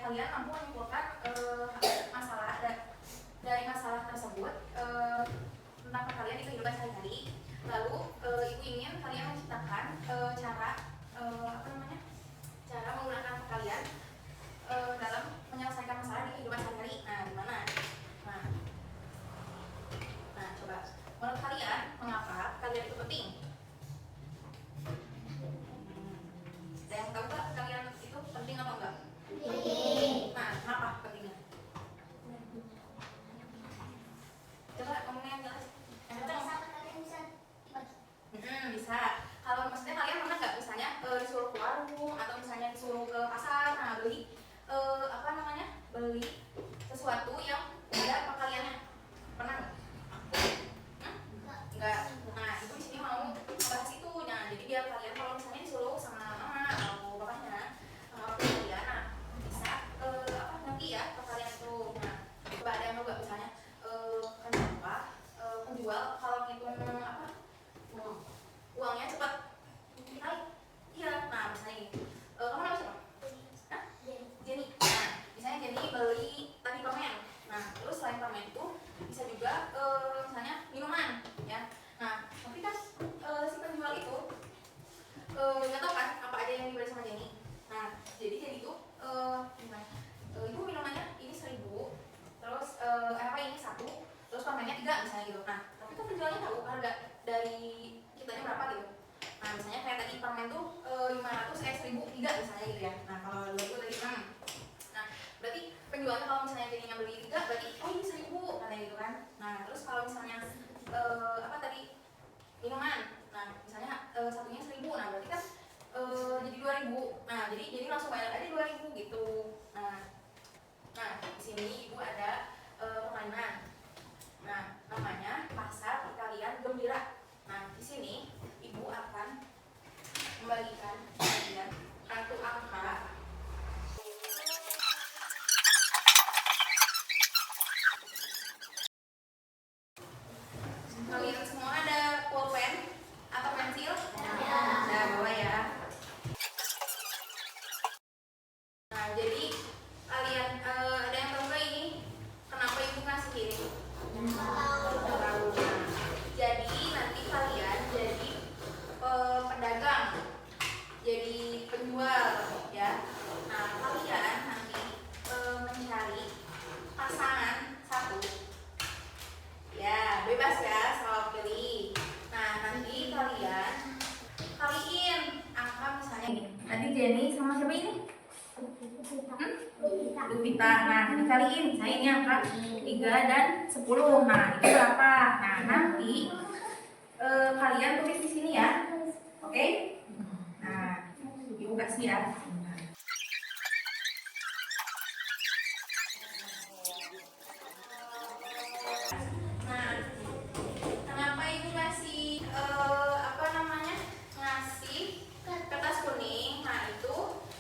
kalian mampu menyimpulkan masalah dari masalah tersebut tentang perkalian di kehidupan sehari-hari. Lalu ibu ingin kalian menciptakan cara cara menggunakan perkalian dalam menyelesaikan masalah di kehidupan sehari-hari. Nah, gimana? Nah, coba menurut kalian mengapa kalian itu penting? Ada yang tahu nggak kalian itu penting atau enggak? Nah, kenapa pentingnya? Coba ngomongnya yang jelas. Bisa. Kalau maksudnya kalian pernah nggak misalnya disuruh ke warung atau misalnya disuruh ke pasar, nah beli beli sesuatu yang ada perkaliannya, pernah nggak? Nggak. Nah, ibu di sini mau bahas itu. Nah, jadi biar kalian kalau misalnya disuruh sama mama atau bapaknya kalian, nah bisa nanti ya perkalian itu. Nah, coba ada yang mau nggak misalnya kenapa penjual kalau ngitung uangnya cepat naik? Iya. Nah, misalnya gini, kamu nama siapa? Hah? Jenny. Nah, misalnya Jenny beli tadi permen. Nah, terus selain permen itu bisa juga misalnya minuman, ya. Nah, tapi kan si penjual itu nggak tahu kan apa aja yang dibeli sama Jenny. Nah, jadi Jenny itu gimana? Ibu minumannya ini 1.000, terus ini 1, terus permennya 3 misalnya gitu. Nah, tapi kan penjualnya tahu harga dari kitanya berapa gitu. Nah, misalnya kayak tadi permen tuh 500 1.000 3 misalnya gitu ya. Nah, kalau 2.000 tadi 6. Nah, berarti penjualnya kalau misalnya Jenny yang beli 3 berarti ini 1.000 katanya gitu kan. Nah, terus kalau misalnya tadi minuman, nah misalnya satunya 1.000, nah berarti kan jadi 2.000. Nah, jadi langsung bayar aja 2.000 gitu. Nah di sini ibu ada permainan. Nah, namanya pasar perkalian gembira. Nah, di sini ibu akan membagikan kalian kartu angka. Kalian semua ada pulpen atau pensil? Nah, bawa ya. Nah, jadi kalian ada yang tahu nggak ini kenapa ibu ngasih ini? Tahu. Jadi nanti kalian jadi pedagang, jadi penjual, ya. Nah, kalian nanti mencari pasangan satu. Ya, bebas ya soal pilih. Nah, nanti kalian kaliin angka misalnya gini. Tadi Jenny sama siapa ini? Lupita. Nah, dikaliin. Saya ini angka 3 dan 10. Nah, itu berapa? Nah, nanti kalian tulis di sini ya. Oke? Nah, ibu kasih ya. Nah, kenapa ibu ngasih ngasih kertas kuning? Nah, itu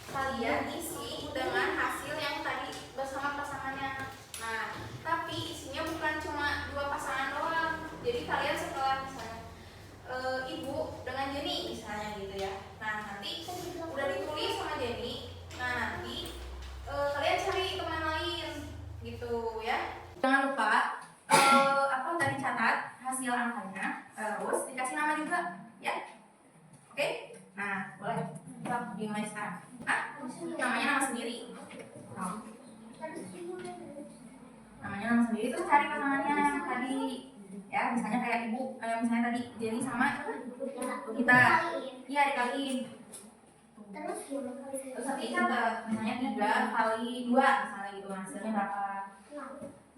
kalian isi dengan hasil yang tadi bersama pasangannya. Nah, tapi isinya bukan cuma 2 pasangan doang. Jadi kalian setelah misalnya ibu dengan Jenny misalnya gitu ya. Nah, nanti udah ditulis sama Jenny. Nah, nanti kalian cari teman lain gitu ya. Jangan lupa tadi catat hasil angkanya, terus dikasih nama juga, ya. Oke? Nah, boleh. Dimulai sekarang. Namanya nama sendiri. Namanya nama sendiri, terus cari pasangannya tadi. Ya, misalnya kayak ibu, misalnya tadi Jenny sama kita. Iya, dikaliin. Terus nanti catat, misalnya 3 kali 2 misalnya gitu, hasilnya berapa.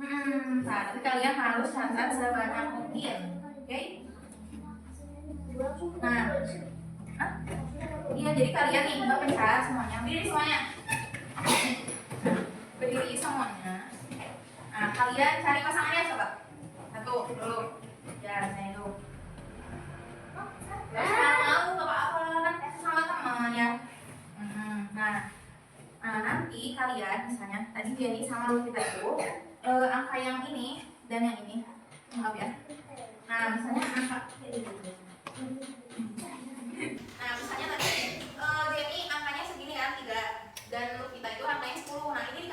Nah, tapi kalian harus catat sebanyak mungkin, oke? Nah, iya, jadi kalian nih nggak pencet semuanya, berdiri semuanya. Berdiri semuanya. Nah, kalian cari pasangannya coba. 1 dulu. Ya, saya itu. Mau nggak apa-apa kan sama teman ya. Nah, nanti kalian misalnya tadi Jenny sama Lupita itu angka yang ini dan yang ini, maaf ya. Nah, misalnya misalnya tadi Jenny angkanya segini kan 3 dan Lupita itu angkanya 10. Nah, ini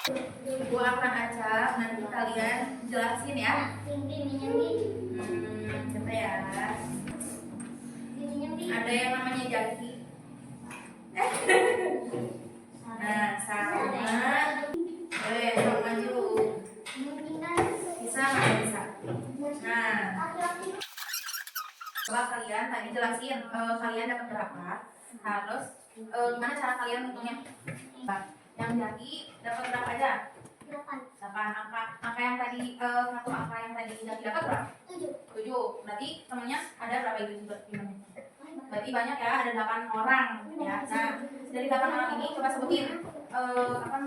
Ibu akan ajak nanti kalian jelasin ya. Coba ya. Ada yang namanya Jaki. Nah, sama. Boleh, maju. Bisa nggak bisa? Nah, coba kalian tadi jelasin kalian dapat berapa. Harus gimana cara kalian hitungnya? Yang Jaki dapat berapa aja? 8 angka yang tadi satu angka yang tadi Jaki dapat berapa? 7. Berarti temennya ada berapa itu juga? Berarti banyak ya, ada 8 orang ya. Nah, dari 8 orang ini coba sebutin apa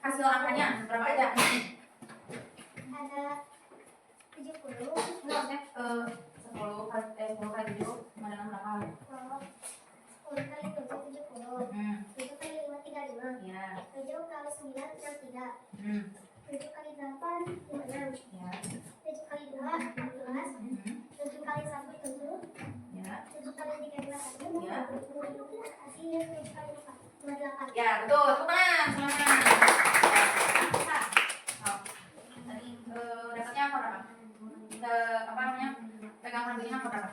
hasil angkanya berapa aja? Ada 70. Maksudnya 10 kali 7 sama dengan berapa? 10 kali 7 70. 7 kali 5 35. Ya. 7 kali 9 63. 7 kali 8 56. Ya. 7 kali 2 14. 7 kali 1 7. Ya. 7 kali 3 12. Ya. Hasilnya 7 kali 4 28. Ya, betul. Tepuk tangan semuanya. Ya. Oh. Tadi dapatnya apa berapa? Apa namanya? Pegang harganya apa berapa?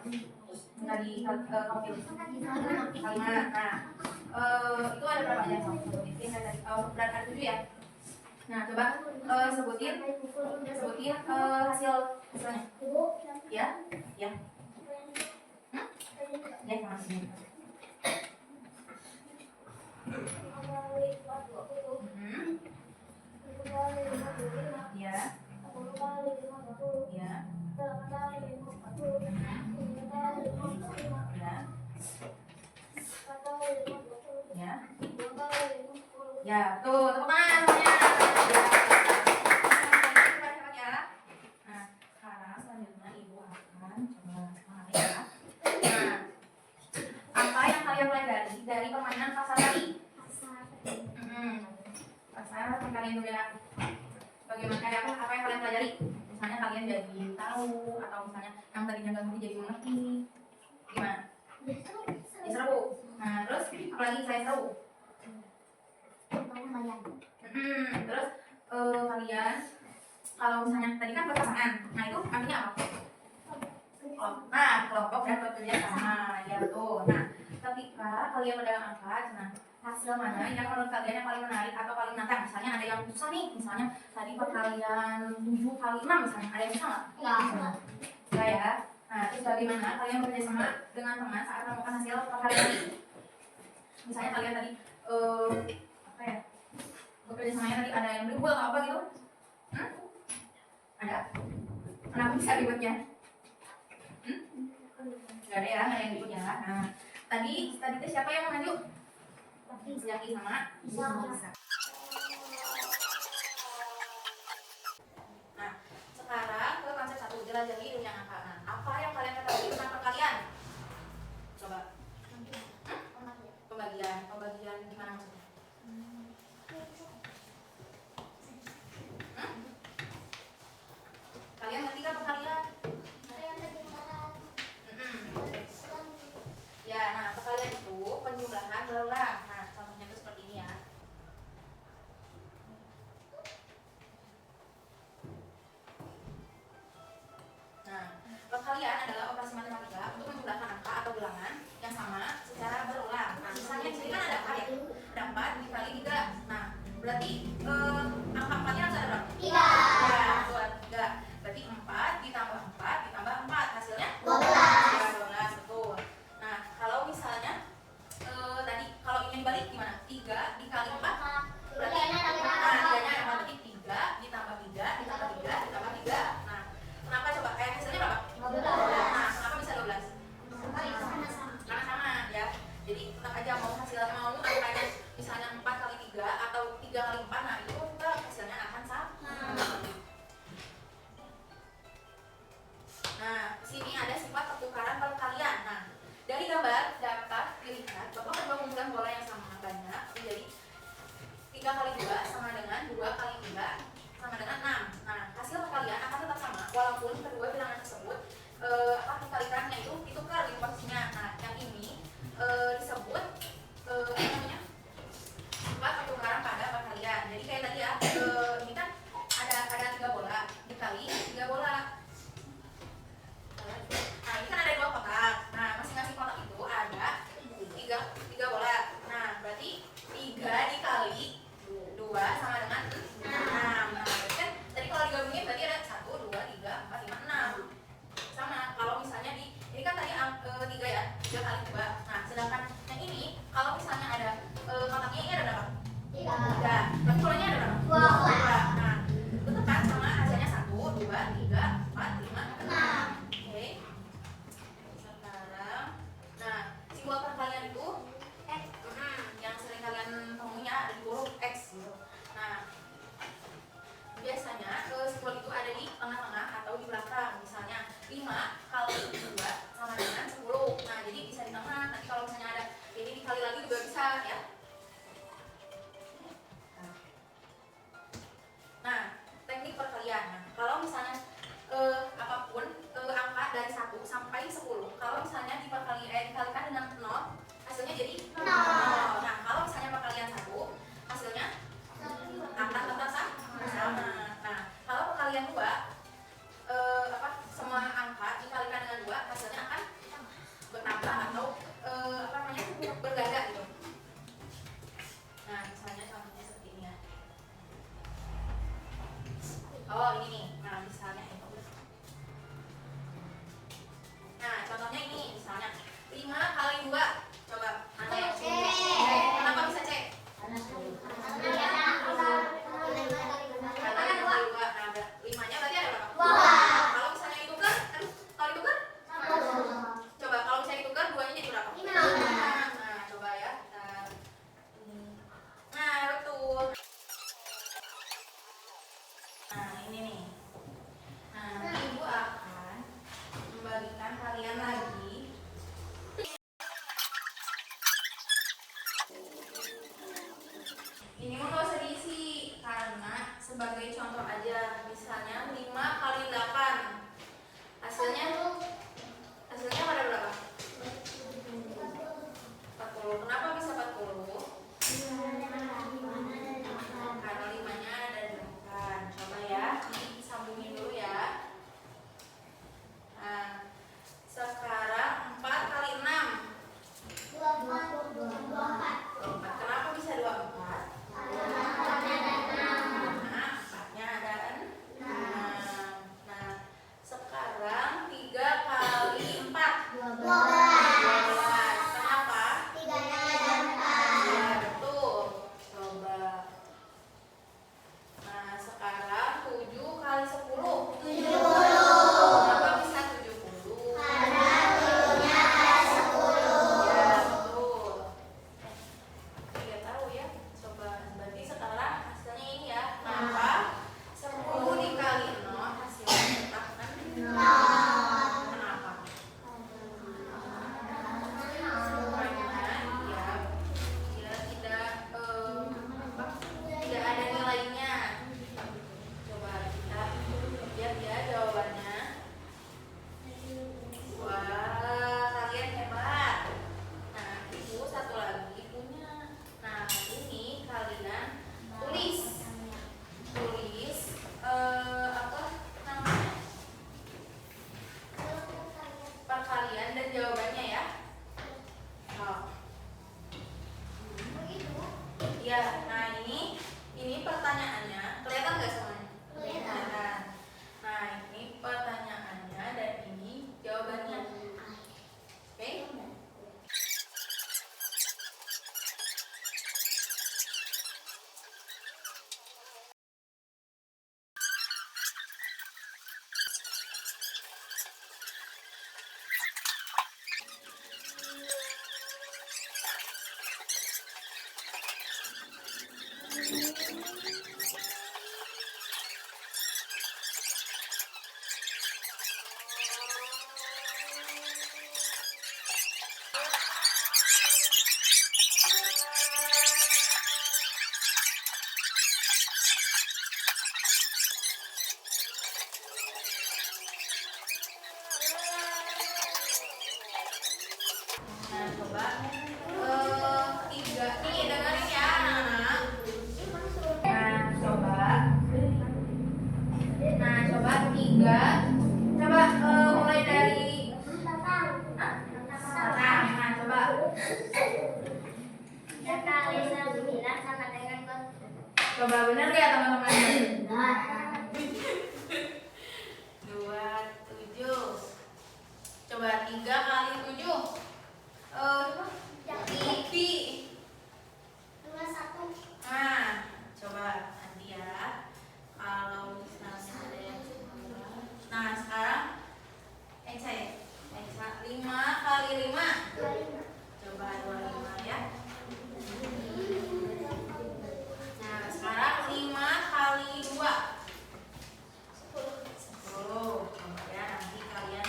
Tadi kamu pilih kalimat. Nah, itu ada berapa aja? Sebutin tadi. Berarti ada 7 ya. Nah, coba sebutin hasilnya. Ya, ya. Ya, sama sini. Ya. Ya. Ya. Ya, tuh, tepuk tangan semuanya. Ya. Nah, sekarang selanjutnya Ibu akan coba semangat ya. Nah, apa yang kalian pelajari dari permainan pasar tadi? Pasar kalian juga bagaimana apa yang kalian pelajari? Misalnya kalian jadi tahu atau misalnya yang tadinya nggak ngerti jadi mengerti. Gimana? Diseru. Nah, terus apalagi saya seru. Terus kalian kalau misalnya tadi kan berpasangan, nah itu artinya apa? Nah, kelompok dan bekerja sama, ya betul. Nah, ketika kalian pedagang angka, nah hasil mana yang menurut kalian yang paling menarik atau paling menantang? Misalnya ada yang susah nih, misalnya tadi perkalian 7 kali 6 misalnya, ada yang susah nggak? Enggak ya. Nah, terus bagaimana kalian bekerja sama dengan teman saat menemukan hasil perkalian tadi? Misalnya kalian tadi apa ya? Bekerja samanya tadi ada yang ribut atau apa gitu? Ada? Kenapa bisa ributnya? Gak ada ya, nggak yang ribut ya. Nah, tadi itu siapa yang maju? Jaki sama Bisa. Nah, sekarang ke konsep 1, jelajahi dunia angka. Nah, apa yang kalian ketahui tentang perkalian? Coba. Pembagian gimana maksudnya? Kalian ngerti kan perkalian? Ya, nah perkalian itu penjumlahan berulang. Nah, contohnya itu seperti ini ya. Nah, perkalian adalah operasi matematika untuk menjumlahkan angka atau bilangan yang sama secara berulang. Nah, misalnya di sini kan ada 4 ya. Ada 4 dikali 3. Nah, berarti angka 4-nya harus ada berapa? 3. Ya, betul, 3. Berarti 4 ditambah 4 ditambah 4 hasilnya 12. Ya, 12, betul. Nah, kalau misalnya tadi kalau ingin balik gimana? 3 dikali 4 berarti tiganya ada berarti 3 ditambah 3 ditambah 3 ditambah 3. Nah, kenapa coba? Hasilnya berapa? 12. Nah, kenapa bisa 12? Karena sama ya. Jadi tetap aja mau angkanya misalnya 4 kali 3 atau 3 kali 4, nah itu tetap hasilnya akan sama. Nah, sini ada sifat pertukaran perkalian. Nah, dari gambar dapat dilihat bahwa kedua mengumpulkan bola yang sama banyak menjadi 3 kali 2 sama dengan 2 kali 3 sama dengan 6. Nah, hasil perkalian akan tetap sama walaupun kedua bilangan tersebut dikalikannya itu ditukar di posisinya. Nah, yang ini disebut apa namanya? Sifat pertukaran pada perkalian. Jadi kayak tadi ya, 5 kali 2 sama dengan 10. Nah, jadi bisa di tengah. Nanti kalau misalnya ada ini dikali lagi juga bisa ya. Nah, teknik perkalian. Nah, kalau misalnya apapun angka dari 1 sampai 10, kalau misalnya dikalikan dengan 0, hasilnya jadi 0. Nah, kalau misalnya perkalian 1, hasilnya angka tetap sama. Nah, kalau perkalian 2, semua angka dikalikan dengan 2, hasilnya akan bertambah atau berganda gitu. Nah, misalnya contohnya seperti ini ya. Oh, ini nih. Nah, misalnya itu. Nah, contohnya ini misalnya 5 kali 2. Coba mana yang C? Kenapa bisa C? Karena 2. Nah, 5-nya berarti ada berapa? 2. Kalau misalnya ditukar, kalau ditukar? Coba kalau misalnya ditukar 2-nya jadi berapa? 5. Nah, coba ya. Nah, betul. Nah, ini nih. Nah, nanti Ibu akan membagikan kalian lagi. Ini mah nggak usah diisi karena sebagai contoh aja. Misalnya 5 kali 8. Hasilnya pada berapa? 40. Kenapa bisa 40? Karena 5-nya ada 8. Coba ya, disambungin dulu ya. Nah, sekarang 4 kali 6. 24. Kenapa bisa 24? Nah, 4-nya ada 6. Nah, sekarang 3 kali 4. 12. Kenapa? 3-nya ada 4. Ya, betul. Coba. Nah, sekarang 7 kali 10. 70. Kenapa bisa 70? Karena 7-nya ada 10. Ya, betul. Tidak tahu ya. Coba berarti sekarang hasilnya ini ya. Kenapa? 10 dikali 0 hasilnya tetap 0. Kenapa? Karena tidak ada nilainya. Coba kita lihat ya jawabannya. Wah, kalian hebat. Nah, Ibu satu lagi punya. Nah, ini kalian tulis apa namanya? Perkalian dan jawabannya ya. Oh. Ya, nah ini pertanyaannya. Kelihatan nggak semuanya? Kelihatan. Nah, ini pertanyaannya dan ini jawabannya. Oke? Nah, coba 3. Nih, dengerin ya, anak-anak. Nah, coba 3. Coba mulai dari Nah, coba. 3 kali 9 sama dengan Coba bener ya, teman-teman? 27. Coba 3 kali 7. TV. 21. Nah, coba nanti ya. Kalau misalnya ada yang salah. Nah, sekarang Eca 5 kali 5. Coba 25 ya. Nah, sekarang 5 kali 2. 10. Coba ya, nanti kalian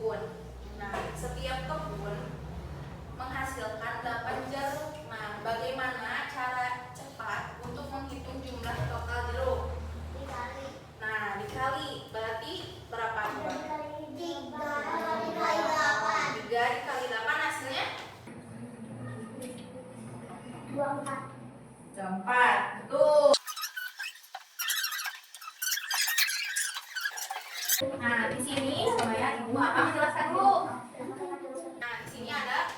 kebun. Nah, setiap kebun menghasilkan 8 jeruk. Nah, bagaimana cara cepat untuk menghitung jumlah total jeruk? Dikali. Nah, dikali berarti berapa? 3 dikali 8 hasilnya? 24. 4. Betul. Nah, di sini supaya Ibu akan menjelaskan dulu. Nah, di sini ada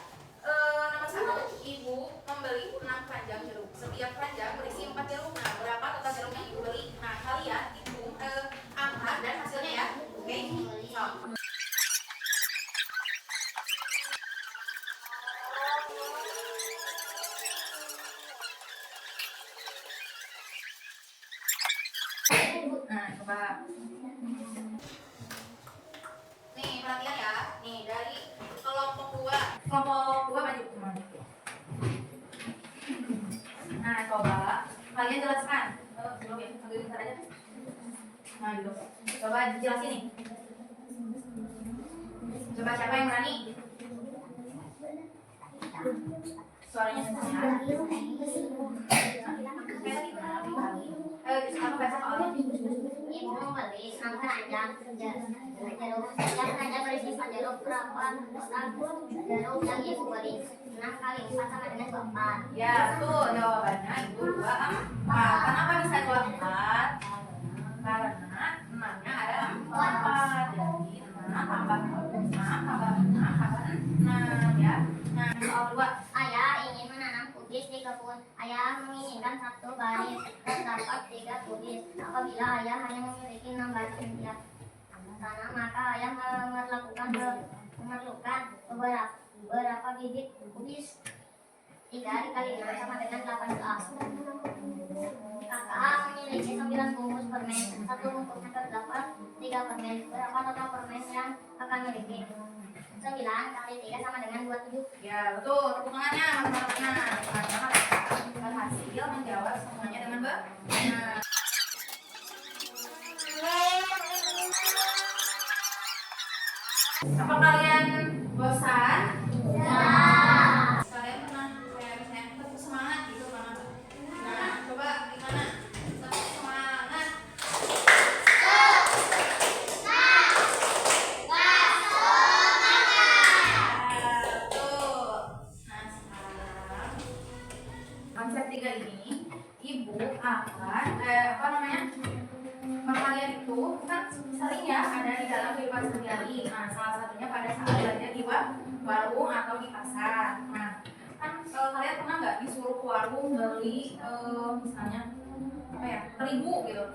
nomor 1, Ibu membeli 6 keranjang jeruk. Setiap keranjang berisi 4 jeruk. Nah, berapa total jeruk yang Ibu beli? Nah, kalian hitung angka dan hasilnya ya. Oke? So. Nah, coba. Nih, perhatian ya. Nih, dari kelompok 2. Kelompok 2 maju. Nah, coba kalian jelaskan. Belum ya, ambil bentar aja. Nah, gitu. Coba jelasin nih. Coba siapa yang berani? Suaranya sebentar. Kamu baca soalnya. Ibu membeli 6 keranjang jeruk. Setiap keranjang berisi 4 jeruk. Berapa total jeruk yang Ibu beli? 6 kali 4 sama dengan 24. Ya, betul. Jawabannya Ibu 24. Kenapa bisa 24? Karena 6-nya ada 4. Jadi 6 tambah 6 tambah 6 tambah 6 ya. Nah, soal 2. Ayah ingin menanam kubis di kebun. Ayah menginginkan 1 baris terdapat 3 kubis. Apabila ayah hanya memiliki 6 baris setiap tanam, maka ayah memerlukan beberapa bibit kubis. 3 dikali 6 sama dengan 18. Kakak memiliki 9 bungkus permen. 1 bungkusnya terdapat 3 permen. Berapa total permen yang kakak miliki? 9 kali 3 sama dengan 27. Ya, betul. Tepuk tangannya teman-teman. Karena berhasil menjawab semuanya dengan benar. Apa kalian bosan? Ya. Kalian pernah kayak misalnya tetap semangat gitu kan? Nah, coba gimana? Tetap semangat. Konsep 3 ini, Ibu akan apa namanya? Kalian itu kan sering ya ada di dalam kehidupan sehari-hari. Nah, salah satunya pada saat belanja di warung atau di pasar. Nah, kan kalian pernah nggak disuruh ke warung beli misalnya apa ya, terigu gitu?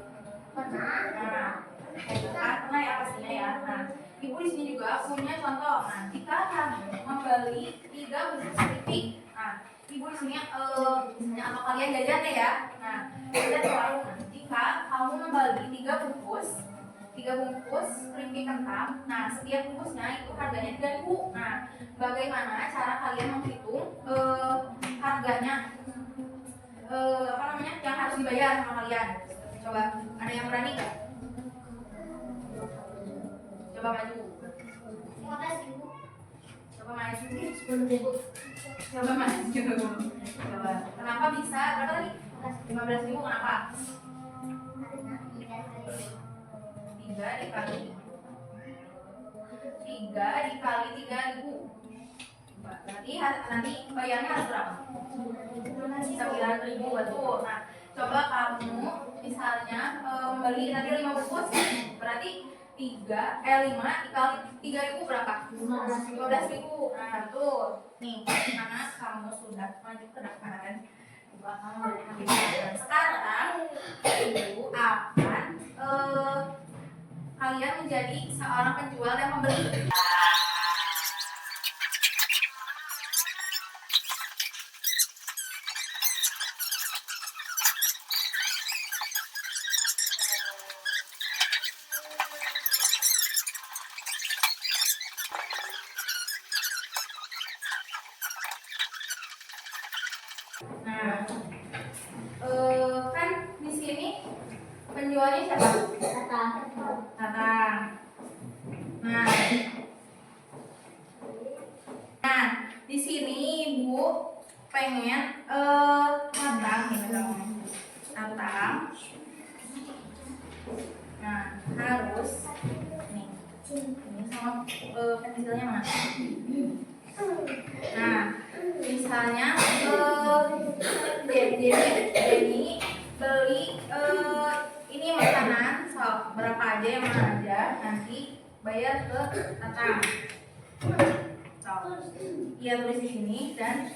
Pernah. Nah, itu kan pernah ya pastinya ya. Nah, Ibu di sini juga punya contoh. Nah, jika kamu membeli 3 bungkus keripik, nah, Ibu di sini misalnya atau kalian jajan deh ya. Nah, jajan ke warung. Nah, jika kamu membeli 3 bungkus keripik kentang, nah setiap bungkusnya itu harganya 3.000. Nah, bagaimana cara kalian menghitung harganya apa namanya yang harus dibayar sama kalian? Coba, ada yang berani nggak? Coba maju. 15.000. Coba maju. 10.000. Coba maju. Coba. Kenapa bisa? Berapa tadi? 15.000. Kenapa? Karena 3 dikali 3.000. Berarti nanti bayarnya harus berapa? 9.000. Betul. Nah, coba kamu misalnya membeli tadi 5 bungkus, berarti 5 dikali 3.000 berapa? 15.000. Nah, betul. Nih, karena kamu sudah maju ke depan, Ibu akan memberikan pilihan. Sekarang Ibu akan kalian menjadi seorang penjual yang membeli. Nah, kan di sini penjualnya siapa? Tata. Tata. Nah, di sini Ibu pengen tentang tentang. Nah, harus nih. Ini sama pensilnya mana? Nah, misalnya Jenny beli ini makanan berapa aja yang mana aja, nanti bayar ke Tatang. Ia tulis di sini dan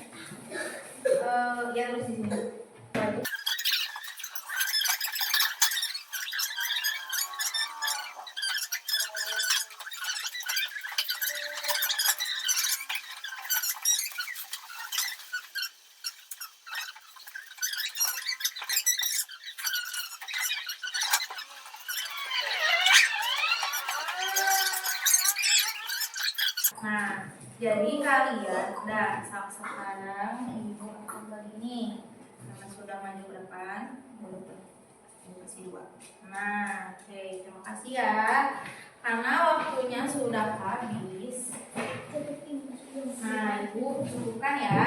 ia tulis di sini. Nah, jadi kalian, sekarang Ibu akan begini. Karena sudah maju ke depan, kasih 2. Nah, oke, terima kasih ya. Karena waktunya sudah habis. Nah, Ibu cukupkan ya.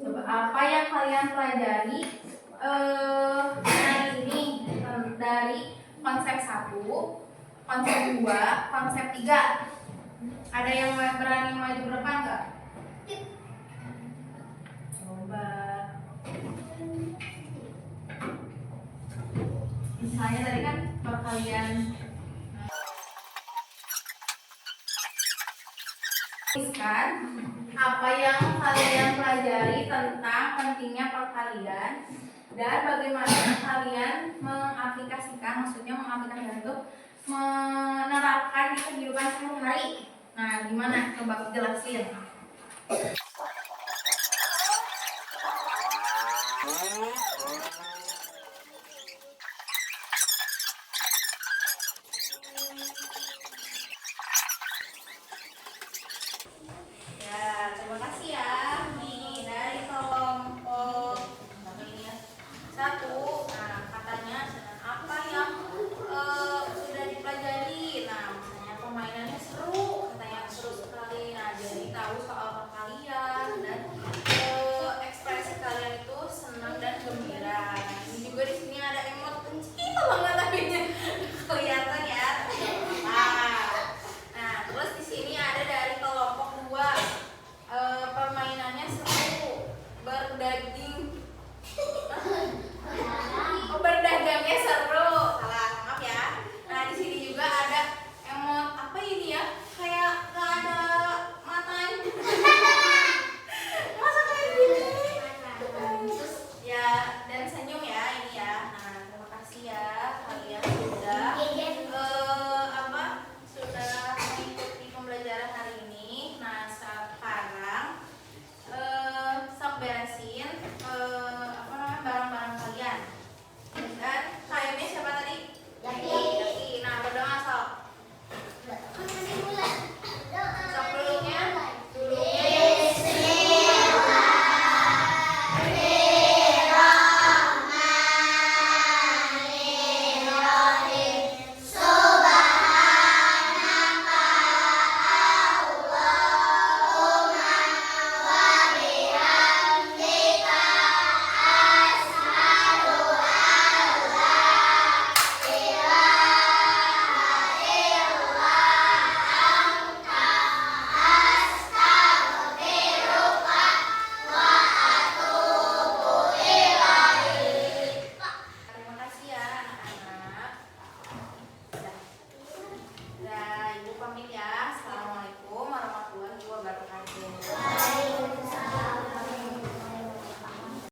Coba apa yang kalian pelajari hari ini dari konsep 1, konsep 2, konsep 3. Ada yang berani maju ke depan nggak? Coba. Misalnya tadi kan kalian tuliskan apa yang kalian pelajari tentang pentingnya perkalian dan bagaimana kalian mengaplikasikan itu menerapkan di kehidupan sehari-hari. Nah, gimana? Coba jelasin.